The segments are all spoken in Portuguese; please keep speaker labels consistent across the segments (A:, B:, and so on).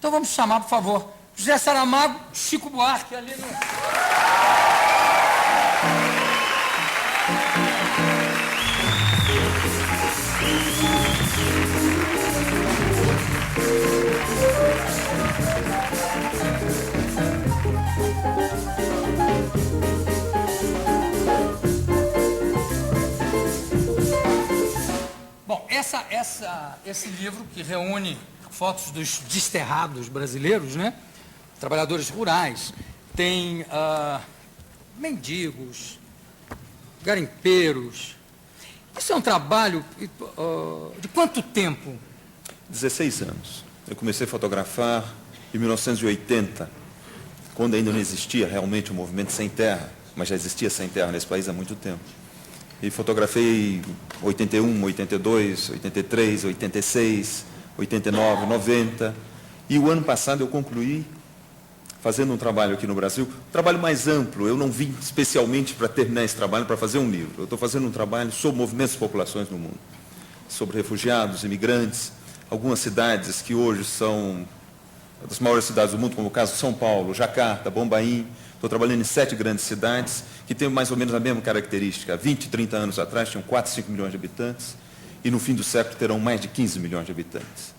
A: Então vamos chamar, por favor, José Saramago, Chico Buarque, ali no... Bom, esse livro que reúne fotos dos desterrados brasileiros, né? Trabalhadores rurais, tem mendigos, garimpeiros. Isso é um trabalho de quanto tempo?
B: 16 anos. Eu comecei a fotografar em 1980, quando ainda não existia realmente o movimento sem terra, mas já existia sem terra nesse país há muito tempo. E fotografei 81, 82, 83, 86, 89, 90. E o ano passado eu concluí fazendo um trabalho aqui no Brasil, um trabalho mais amplo. Eu não vim especialmente para terminar esse trabalho, para fazer um livro. Eu estou fazendo um trabalho sobre movimentos de populações no mundo, sobre refugiados, imigrantes, algumas cidades que hoje são das maiores cidades do mundo, como o caso de São Paulo, Jacarta, Bombaim. Estou trabalhando em 7 grandes cidades que têm mais ou menos a mesma característica. Há 20, 30 anos atrás tinham 4, 5 milhões de habitantes e no fim do século terão mais de 15 milhões de habitantes.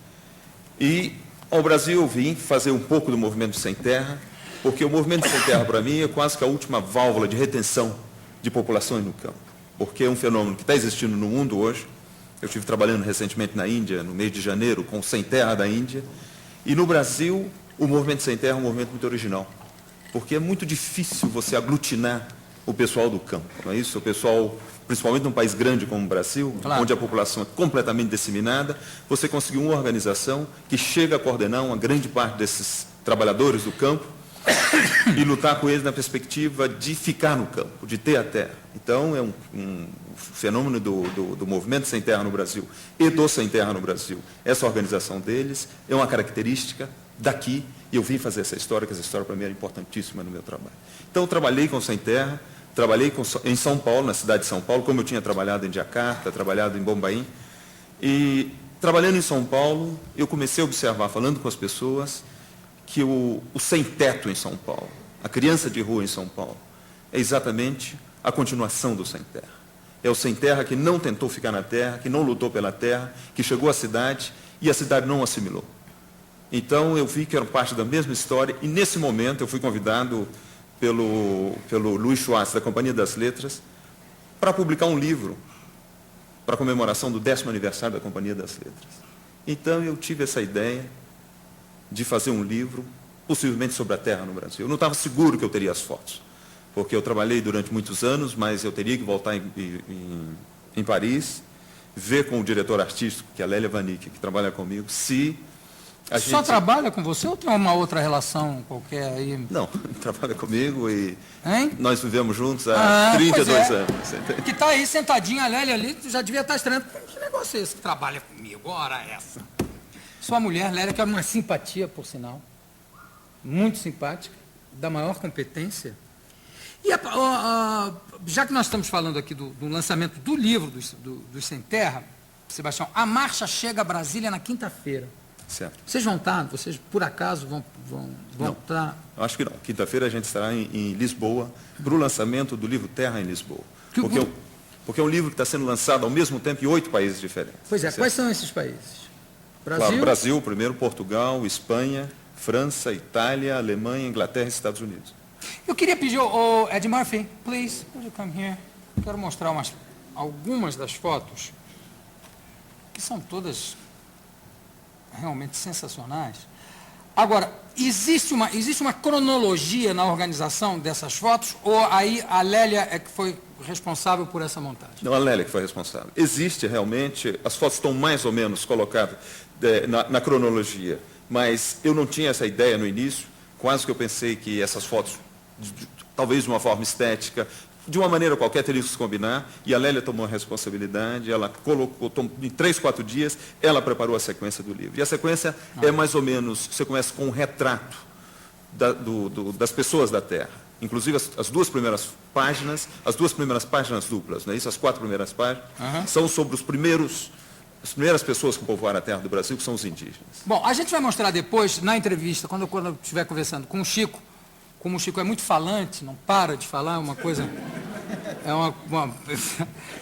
B: E ao Brasil eu vim fazer um pouco do movimento sem terra, porque o movimento sem terra para mim é quase que a última válvula de retenção de populações no campo, porque é um fenômeno que está existindo no mundo hoje. Eu estive trabalhando recentemente na Índia, no mês de janeiro, com o Sem Terra da Índia, e no Brasil o movimento sem terra é um movimento muito original, porque é muito difícil você aglutinar o pessoal do campo, não é isso? O pessoal, principalmente num país grande como o Brasil, claro, onde a população é completamente disseminada, você conseguiu uma organização que chega a coordenar uma grande parte desses trabalhadores do campo e lutar com eles na perspectiva de ficar no campo, de ter a terra. Então, é um fenômeno do movimento sem terra no Brasil e do sem terra no Brasil. Essa organização deles é uma característica daqui, e eu vim fazer essa história, que essa história para mim era importantíssima no meu trabalho. Então, eu trabalhei com Sem Terra, trabalhei em São Paulo, na cidade de São Paulo, como eu tinha trabalhado em Jacarta, trabalhado em Bombaim. E, trabalhando em São Paulo, eu comecei a observar, falando com as pessoas, que o sem-teto em São Paulo, a criança de rua em São Paulo, é exatamente a continuação do sem-terra. É o sem-terra que não tentou ficar na terra, que não lutou pela terra, que chegou à cidade e a cidade não assimilou. Então, eu vi que era parte da mesma história, e nesse momento eu fui convidado pelo Luiz Schwartz, da Companhia das Letras, para publicar um livro para a comemoração do 10º aniversário da Companhia das Letras. Então, eu tive essa ideia de fazer um livro, possivelmente sobre a terra no Brasil. Eu não estava seguro que eu teria as fotos, porque eu trabalhei durante muitos anos, mas eu teria que voltar em Paris, ver com o diretor artístico, que é a Lélia Vanik, que trabalha comigo, se a gente...
A: Só trabalha com você ou tem uma outra relação qualquer aí?
B: Não, trabalha comigo e nós vivemos juntos há 32 anos.
A: Que está aí sentadinha, a Lélia ali, já devia estar estranhando. Que negócio é esse que trabalha comigo? Ora essa. Sua mulher, Lélia, que é uma simpatia, por sinal, muito simpática, da maior competência. E já que nós estamos falando aqui do lançamento do livro do Sem Terra, Sebastião, a marcha chega a Brasília na quinta-feira.
B: Certo.
A: Vocês vão estar? Vocês, por acaso, vão estar?
B: Eu acho que não. Quinta-feira a gente estará em Lisboa para o lançamento do livro Terra em Lisboa. Porque é um livro que está sendo lançado ao mesmo tempo em 8 países diferentes.
A: Pois é, certo? Quais são esses países?
B: Brasil? Claro, Brasil primeiro, Portugal, Espanha, França, Itália, Alemanha, Inglaterra e Estados Unidos.
A: Eu queria pedir, Ed Murphy, please, would you come here? Quero mostrar algumas das fotos, que são todas realmente sensacionais. Agora, existe uma cronologia na organização dessas fotos, ou aí a Lélia é que foi responsável por essa montagem?
B: Não, a Lélia que foi responsável. Existe realmente, as fotos estão mais ou menos colocadas na cronologia, mas eu não tinha essa ideia no início, quase que eu pensei que essas fotos, talvez de uma forma estética, de uma maneira qualquer, teria que se combinar, e a Lélia tomou a responsabilidade, ela colocou, em 3, 4 dias, ela preparou a sequência do livro. E a sequência é mais ou menos, você começa com um retrato das pessoas da Terra. Inclusive, as 2 primeiras páginas, as 2 primeiras páginas duplas, não é isso? As 4 primeiras páginas, são sobre os primeiros as primeiras pessoas que povoaram a terra do Brasil, que são os indígenas.
A: Bom, a gente vai mostrar depois, na entrevista, quando eu estiver conversando com o Chico, como o Chico é muito falante, não para de falar, é uma coisa...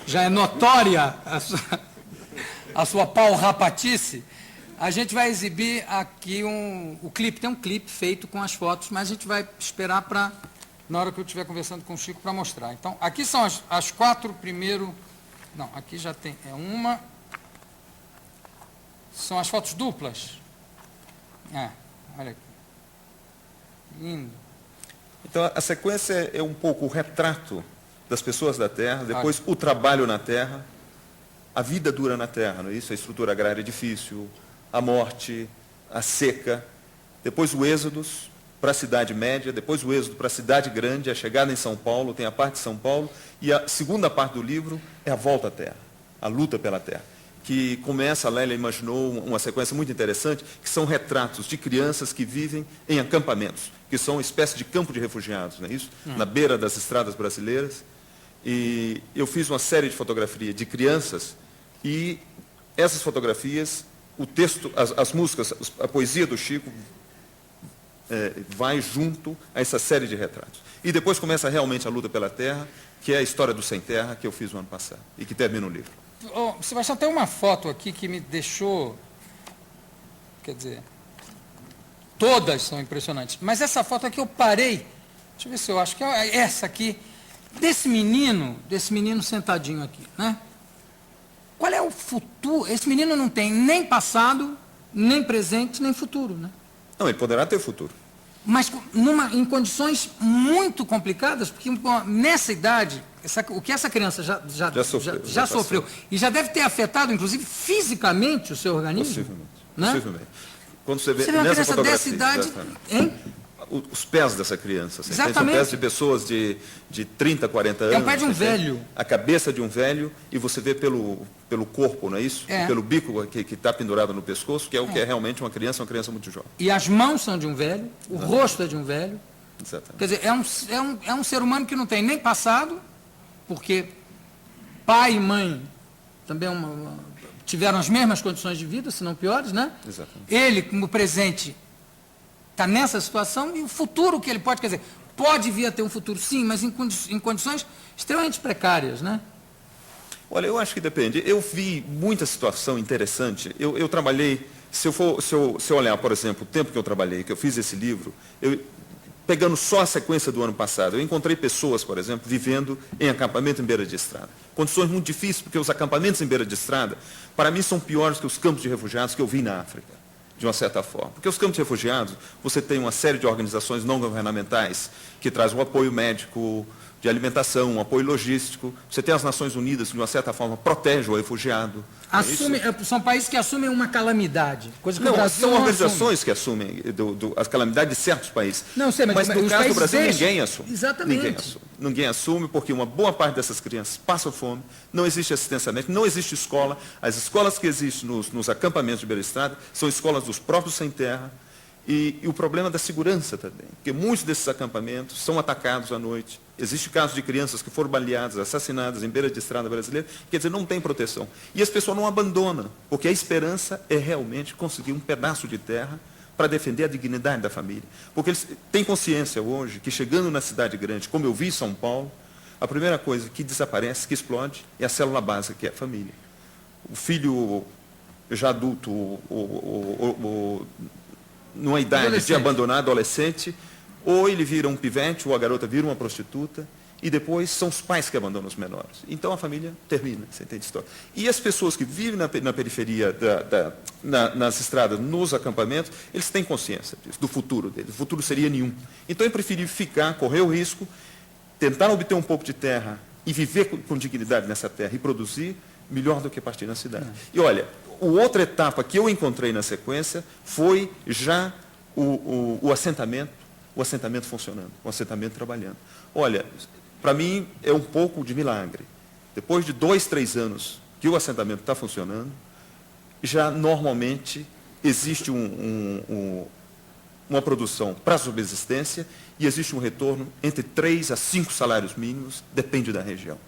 A: já é notória a sua pau-rapatice, a gente vai exibir aqui o clipe. Tem um clipe feito com as fotos, mas a gente vai esperar para, na hora que eu estiver conversando com o Chico, para mostrar. Então, aqui são as 4 primeiro... Não, aqui já tem... uma... São as fotos duplas. Olha aqui. Lindo.
B: Então, a sequência é um pouco o retrato das pessoas da terra, depois o trabalho na terra, a vida dura na terra, não é isso? A estrutura agrária é difícil, a morte, a seca, depois o êxodo para a cidade média, depois o êxodo para a cidade grande, a chegada em São Paulo, tem a parte de São Paulo, e a segunda parte do livro é a volta à terra, a luta pela terra, que começa, a Lélia imaginou uma sequência muito interessante, que são retratos de crianças que vivem em acampamentos, que são uma espécie de campo de refugiados, não é isso? Na beira das estradas brasileiras. E eu fiz uma série de fotografias de crianças e essas fotografias, o texto, as músicas, a poesia do Chico vai junto a essa série de retratos. E depois começa realmente a luta pela terra, que é a história do Sem Terra, que eu fiz no ano passado e que termina o livro.
A: Sebastião, tem uma foto aqui que me deixou, quer dizer, todas são impressionantes, mas essa foto aqui eu parei, deixa eu ver se eu acho que é essa aqui, desse menino sentadinho aqui, né? Qual é o futuro? Esse menino não tem nem passado, nem presente, nem futuro, né?
B: Não, ele poderá ter futuro.
A: Mas em condições muito complicadas, porque nessa idade, o que essa criança já sofreu, e já deve ter afetado, inclusive, fisicamente o seu organismo.
B: Possivelmente.
A: Né?
B: Possivelmente. Quando você vê
A: uma
B: nessa
A: criança
B: fotografia,
A: dessa idade, hein?
B: Os pés dessa criança,
A: Exatamente.
B: São pés de pessoas de 30, 40 anos.
A: É o pé de um velho.
B: A cabeça de um velho, e você vê pelo corpo, não é isso?
A: É.
B: Pelo bico que está pendurado no pescoço, que é o que é realmente uma criança muito jovem.
A: E as mãos são de um velho, o rosto é de um velho.
B: Exatamente.
A: Quer dizer, é um ser humano que não tem nem passado, porque pai e mãe também tiveram as mesmas condições de vida, se não piores, né?
B: Exatamente.
A: Ele, como presente, está nessa situação, e o futuro que ele pode, quer dizer, pode vir a ter um futuro, sim, mas em condições extremamente precárias, né?
B: Olha, eu acho que depende. Eu vi muita situação interessante. Eu trabalhei, se eu olhar, por exemplo, o tempo que eu trabalhei, que eu fiz esse livro, pegando só a sequência do ano passado, eu encontrei pessoas, por exemplo, vivendo em acampamento em beira de estrada. Condições muito difíceis, porque os acampamentos em beira de estrada, para mim, são piores que os campos de refugiados que eu vi na África, de uma certa forma. Porque os campos de refugiados, você tem uma série de organizações não governamentais que trazem um apoio médico, de alimentação, um apoio logístico. Você tem as Nações Unidas, que, de uma certa forma, protege o refugiado.
A: São países que assumem uma calamidade. Coisa que
B: não,
A: o Brasil
B: são
A: não
B: organizações que assumem as calamidades de certos países.
A: Não sei,
B: mas no caso do Brasil, ninguém assume.
A: Exatamente.
B: Ninguém assume, porque uma boa parte dessas crianças passam fome, não existe assistência médica, não existe escola. As escolas que existem nos acampamentos de beira-estrada são escolas dos próprios sem terra. E o problema da segurança também, porque muitos desses acampamentos são atacados à noite. Existe casos de crianças que foram baleadas, assassinadas em beira de estrada brasileira, quer dizer, não tem proteção. E as pessoas não abandonam, porque a esperança é realmente conseguir um pedaço de terra para defender a dignidade da família. Porque eles têm consciência hoje que, chegando na cidade grande, como eu vi em São Paulo, a primeira coisa que desaparece, que explode, é a célula básica, que é a família. O filho já adulto, numa idade de abandonar, adolescente, ou ele vira um pivete, ou a garota vira uma prostituta, e depois são os pais que abandonam os menores. Então a família termina, você entende a história. E as pessoas que vivem na periferia, nas estradas, nos acampamentos, eles têm consciência disso, do futuro deles. O futuro seria nenhum. Então eu preferi ficar, correr o risco, tentar obter um pouco de terra e viver com dignidade nessa terra e produzir, melhor do que partir na cidade. E olha, a outra etapa que eu encontrei na sequência foi já o assentamento funcionando, o assentamento trabalhando. Olha, para mim é um pouco de milagre. Depois de 2, 3 anos que o assentamento está funcionando, já normalmente existe uma produção para subsistência e existe um retorno entre 3 a 5 salários mínimos, depende da região.